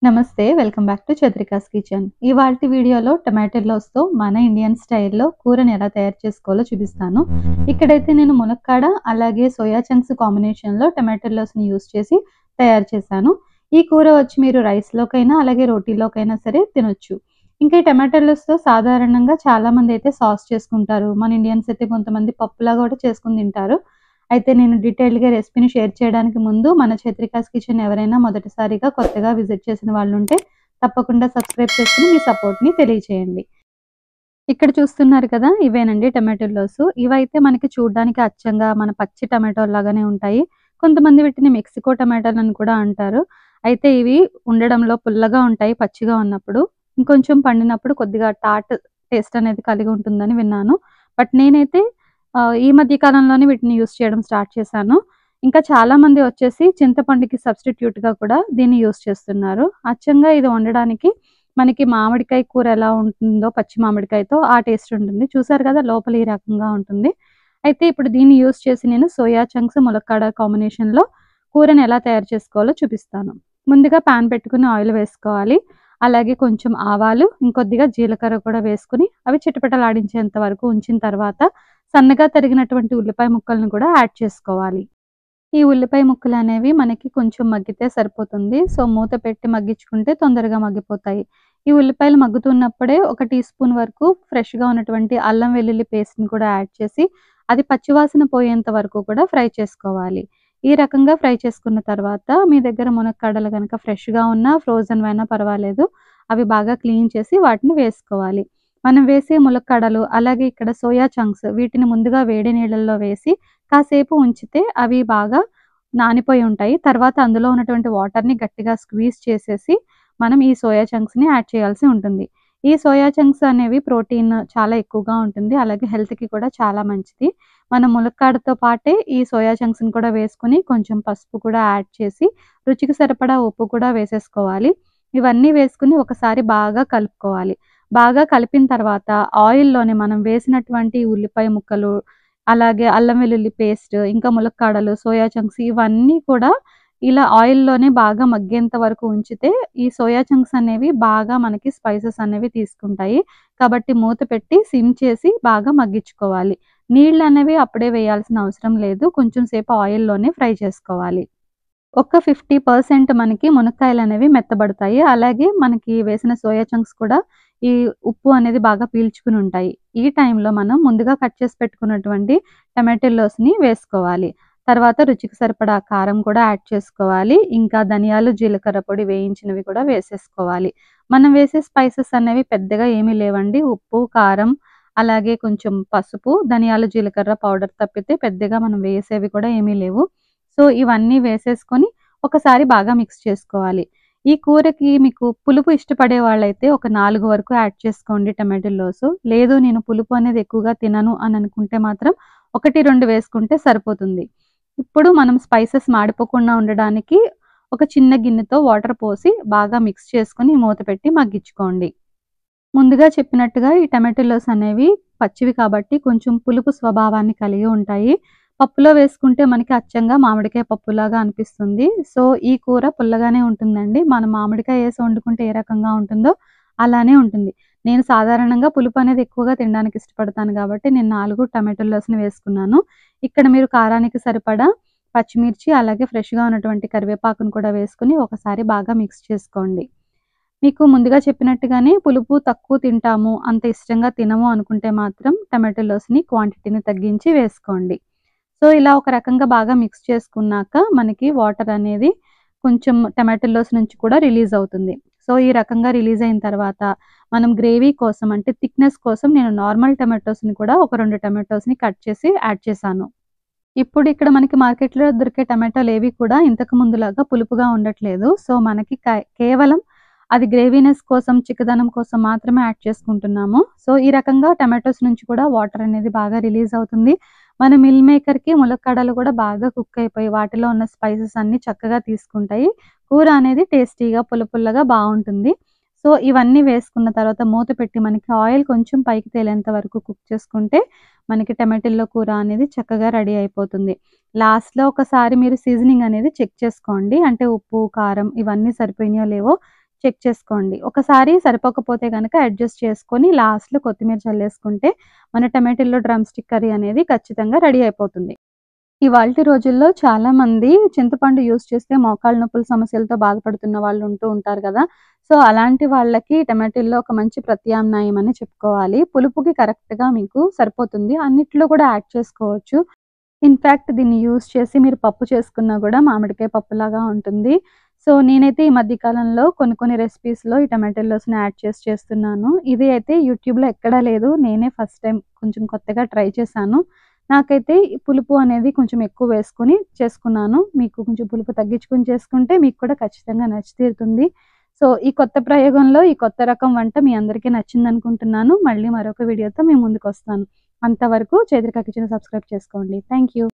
నమస్తే. Welcome back to Chatrika's kitchen. ఇవాల్టి వీడియోలో టొమాటో లాస్‌తో మన ఇండియన్ స్టైల్‌లో కూరని ఎలా తయారు చేసుకోవాలో చూపిస్తాను. ఇక్కడైతే నేను మునక్కాడ అలాగే సోయా చంక్స్ కాంబినేషన్‌లో టొమాటో లాస్‌ని యూజ్ చేసి తయారు చేశాను. ఈ కూర వచ్చి మీరు రైస్‌లోకైనా అలాగే రోటీలోకైనా సరే తినొచ్చు. ఇంకా ఈ టొమాటో లాస్‌తో సాధారణంగా చాలామంది అయితే సాస్ చేసుకుంటారు. మన ఇండియన్స్ అయితే కొంతమంది పప్పులాగా కూడా చేసుకొని తింటారు. అయితే నేను డీటెయిల్డ్‌గా రెసిపీని షేర్ చేయడానికి ముందు మన చత్రికాస్ కిచెన్ ఎవరైనా మొదటిసారిగా కొత్తగా విజిట్ చేసిన వాళ్ళుంటే తప్పకుండా సబ్స్క్రైబ్ చేసుకొని మీ సపోర్ట్‌ని తెలియచేయండి. ఇక్కడ చూస్తున్నారు కదా! ఇవేనండి టొమాటో లాస్. ఇవైతే మనకి చూడ్డానికి అచ్చంగా మన పచ్చి టమాటోల్లాగానే ఉంటాయి. కొంతమంది వీటిని మెక్సికో టమాటాలని కూడా అంటారు. అయితే ఇవి ఉండడంలో పుల్లగా ఉంటాయి పచ్చిగా ఉన్నప్పుడు. ఇంకొంచెం పండినప్పుడు కొద్దిగా టేస్ట్ అనేది కలిగి ఉంటుందని విన్నాను. బట్ నేనైతే ఈ మధ్య కాలంలోనే వీటిని యూజ్ చేయడం స్టార్ట్ చేశాను. ఇంకా చాలామంది వచ్చేసి చింతపండుకి సబ్‌స్టిట్యూట్‌గా కూడా దీన్ని యూజ్ చేస్తున్నారు. అచ్చంగా ఇది వండడానికి మనకి మామిడికాయ కూర ఎలా ఉంటుందో పచ్చి మామిడికాయతో ఆ టేస్ట్ ఉంటుంది. చూసారు కదా! లోపల ఈ రకంగా ఉంటుంది. అయితే ఇప్పుడు దీన్ని యూజ్ చేసి నేను సోయా చంక్స్, ములక్కాడ కాంబినేషన్‌లో కూరని ఎలా తయారు చేసుకోవాలో చూపిస్తాను. ముందుగా పాన్ పెట్టుకొని ఆయిల్ వేసుకోవాలి. అలాగే కొంచెం ఆవాలు, ఇంకొద్దిగా జీలకర్ర కూడా వేసుకొని అవి చిటపటలాడించేంత వరకు ఉంచిన తర్వాత సన్నగా తరిగినటువంటి ఉల్లిపాయ ముక్కలను కూడా యాడ్ చేసుకోవాలి. ఈ ఉల్లిపాయ ముక్కలనేవి మనకి కొంచెం మగ్గితే సరిపోతుంది. సో, మూత పెట్టి మగ్గించుకుంటే తొందరగా మగ్గిపోతాయి. ఈ ఉల్లిపాయలు మగ్గుతున్నప్పుడే ఒక టీ స్పూన్ వరకు ఫ్రెష్‌గా ఉన్నటువంటి అల్లం వెల్లుల్లి పేస్ట్‌ని కూడా యాడ్ చేసి, అది పచ్చివాసన పోయేంత వరకు కూడా ఫ్రై చేసుకోవాలి. ఈ రకంగా ఫ్రై చేసుకున్న తర్వాత మీ దగ్గర మునక్కాడలు గనక ఫ్రెష్‌గా ఉన్నా, ఫ్రోజన్‌వైనా పర్వాలేదు. అవి బాగా క్లీన్ చేసి వాటిని వేసుకోవాలి. మనం వేసే ములక్కాడలు, అలాగే ఇక్కడ సోయా చంక్స్ వీటిని ముందుగా వేడి నీళ్ళల్లో వేసి కాసేపు ఉంచితే అవి బాగా నానిపోయి ఉంటాయి. తర్వాత అందులో ఉన్నటువంటి వాటర్‌ని గట్టిగా స్క్వీజ్ చేసేసి, మనం ఈ సోయా చంక్స్‌ని యాడ్ చేయాల్సి ఉంటుంది. ఈ సోయా చంక్స్ అనేవి ప్రోటీన్ చాలా ఎక్కువగా ఉంటుంది. అలాగే హెల్త్‌కి కూడా చాలా మంచిది. మనం ములక్కాడతో పాటే ఈ సోయా చంక్స్‌ని కూడా వేసుకొని, కొంచెం పసుపు కూడా యాడ్ చేసి, రుచికి సరిపడా ఉప్పు కూడా వేసేసుకోవాలి. ఇవన్నీ వేసుకొని ఒకసారి బాగా కలుపుకోవాలి. బాగా కలిపిన తర్వాత ఆయిల్‌లోనే మనం వేసినటువంటి ఉల్లిపాయ ముక్కలు, అలాగే అల్లం వెల్లుల్లి పేస్ట్, ఇంకా ములక్కాడలు, సోయా చంక్స్ ఇవన్నీ కూడా ఇలా ఆయిల్‌లోనే బాగా మగ్గేంత వరకు ఉంచితే, ఈ సోయా చంక్స్ అనేవి బాగా మనకి స్పైసెస్ అనేవి తీసుకుంటాయి. కాబట్టి మూత పెట్టి సిమ్ చేసి బాగా మగ్గించుకోవాలి. నీళ్ళనేవి అప్పుడే వేయాల్సిన అవసరం లేదు. కొంచెం సేపు ఆయిల్‌లోనే ఫ్రై చేసుకోవాలి. ఒక 50% మనకి మునక్కాయలనేవి మెత్తబడతాయి. అలాగే మనకి వేసిన సోయా చంక్స్ కూడా ఈ ఉప్పు అనేది బాగా పీల్చుకుని ఉంటాయి. ఈ టైంలో మనం ముందుగా కట్ చేసి పెట్టుకున్నటువంటి టమాటోలోస్‌ని వేసుకోవాలి. తర్వాత రుచికి సరిపడా కారం కూడా యాడ్ చేసుకోవాలి. ఇంకా ధనియాలు, జీలకర్ర పొడి వేయించినవి కూడా వేసేసుకోవాలి. మనం వేసే స్పైసెస్ అనేవి పెద్దగా ఏమీ లేవండి. ఉప్పు, కారం, అలాగే కొంచెం పసుపు, ధనియాలు, జీలకర్ర పౌడర్ తప్పితే పెద్దగా మనం వేసేవి కూడా ఏమీ లేవు. సో, ఇవన్నీ వేసేసుకొని ఒకసారి బాగా మిక్స్ చేసుకోవాలి. ఈ కూరకి మీకు పులుపు ఇష్టపడే వాళ్ళైతే ఒక 4 వరకు యాడ్ చేసుకోండి టమాటో లాస్. లేదు నేను పులుపు అనేది ఎక్కువగా తినను అని అనుకుంటే మాత్రం 1, 2 వేసుకుంటే సరిపోతుంది. ఇప్పుడు మనం స్పైసెస్ మాడిపోకుండా ఉండడానికి ఒక చిన్న గిన్నెతో వాటర్ పోసి బాగా మిక్స్ చేసుకొని మూత పెట్టి మగ్గించుకోండి. ముందుగా చెప్పినట్టుగా ఈ టమాటోస్ అనేవి పచ్చివి కాబట్టి కొంచెం పులుపు స్వభావాన్ని కలిగి ఉంటాయి. పప్పులో వేసుకుంటే మనకి అచ్చంగా మామిడికాయ పప్పులాగా అనిపిస్తుంది. సో, ఈ కూర పుల్లగానే ఉంటుందండి. మనం మామిడికాయ ఏసి వండుకుంటే ఏ రకంగా ఉంటుందో అలానే ఉంటుంది. నేను సాధారణంగా పులుపు అనేది ఎక్కువగా తినడానికి ఇష్టపడతాను కాబట్టి నేను 4 టమాటోస్‌ని వేసుకున్నాను. ఇక్కడ మీరు కారానికి సరిపడా పచ్చిమిర్చి, అలాగే ఫ్రెష్‌గా ఉన్నటువంటి కరివేపాకును కూడా వేసుకొని ఒకసారి బాగా మిక్స్ చేసుకోండి. మీకు ముందుగా చెప్పినట్టుగానే పులుపు తక్కువ తింటాము, అంత ఇష్టంగా తినము అనుకుంటే మాత్రం టమాటో లాస్‌ని క్వాంటిటీని తగ్గించి వేసుకోండి. సో, ఇలా ఒక రకంగా బాగా మిక్స్ చేసుకున్నాక మనకి వాటర్ అనేది కొంచెం టమాటో లాస్ నుంచి కూడా రిలీజ్ అవుతుంది. సో, ఈ రకంగా రిలీజ్ అయిన తర్వాత మనం గ్రేవీ కోసం అంటే థిక్‌నెస్ కోసం నేను నార్మల్ టమాటోస్‌ని కూడా ఒక 2 టమాటోస్‌ని కట్ చేసి యాడ్ చేశాను. ఇప్పుడు ఇక్కడ మనకి మార్కెట్‌లో దొరికే టమాటాలేవి కూడా ఇంతకు ముందులాగా పులుపుగా ఉండట్లేదు. సో, మనకి కేవలం అది గ్రేవీనెస్ కోసం, చిక్కదనం కోసం మాత్రమే యాడ్ చేసుకుంటున్నాము. సో, ఈ రకంగా టమాటోస్ నుంచి కూడా వాటర్ అనేది బాగా రిలీజ్ అవుతుంది. మన మిల్ మేకర్‌కి ములక్కాడలు కూడా బాగా కుక్ అయిపోయి వాటిలో ఉన్న స్పైసెస్ అన్నీ చక్కగా తీసుకుంటాయి. కూర అనేది టేస్టీగా పుల్లగా బావుంటుంది. సో, ఇవన్నీ వేసుకున్న తర్వాత మూత పెట్టి మనకి ఆయిల్ కొంచెం పైకి తేలేంత వరకు కుక్ చేసుకుంటే మనకి టమాటాలో కూర అనేది చక్కగా రెడీ అయిపోతుంది. లాస్ట్‌లో ఒకసారి మీరు సీజనింగ్ అనేది చెక్ చేసుకోండి. అంటే ఉప్పు, కారం ఇవన్నీ సరిపోయినాయో లేవో చెక్ చేసుకోండి. ఒకసారి సరిపోకపోతే గనక అడ్జస్ట్ చేసుకొని లాస్ట్‌లో కొత్తిమీర చల్లేసుకుంటే మన టమాటాలో డ్రమ్ స్టిక్ కర్రీ అనేది ఖచ్చితంగా రెడీ అయిపోతుంది. ఇవాల్టి రోజుల్లో చాలామంది చింతపండు యూజ్ చేస్తే మోకాళ్ళ నొప్పుల సమస్యలతో బాధపడుతున్న వాళ్ళు ఉంటూ ఉంటారు గదా! సో, అలాంటి వాళ్ళకి టమాటాలో ఒక మంచి ప్రత్యామ్నాయం అని చెప్పుకోవాలి. పులుపుకి కరెక్ట్‌గా మీకు సరిపోతుంది. అన్నిట్లో కూడా యాడ్ చేసుకోవచ్చు. ఇన్‌ఫాక్ట్ దీన్ని యూజ్ చేసి మీరు పప్పు చేసుకున్నా గూడా మామిడికాయ పప్పులాగా ఉంటుంది. సో, నేనైతే ఈ మధ్య కాలంలో కొన్ని రెసిపీస్‌లో ఈ టమాటాలోస్‌ని యాడ్ చేసి చేస్తున్నాను. ఇది అయితే యూట్యూబ్‌లో ఎక్కడా లేదు. నేనే ఫస్ట్ టైమ్ కొంచెం కొత్తగా ట్రై చేశాను. నాకైతే ఈ పులుపు అనేది కొంచెం ఎక్కువ వేసుకొని చేసుకున్నాను. మీకు కొంచెం పులుపు తగ్గించుకొని చేసుకుంటే మీకు కూడా ఖచ్చితంగా నచ్చి తీరుతుంది. సో, ఈ కొత్త ప్రయోగంలో ఈ కొత్త రకం వంట మీ అందరికీ నచ్చిందనుకుంటున్నాను. మళ్ళీ మరొక వీడియోతో మీ ముందుకొస్తాను. అంతవరకు చైత్రిక కిచెన్ సబ్స్క్రైబ్ చేసుకోండి. Thank you.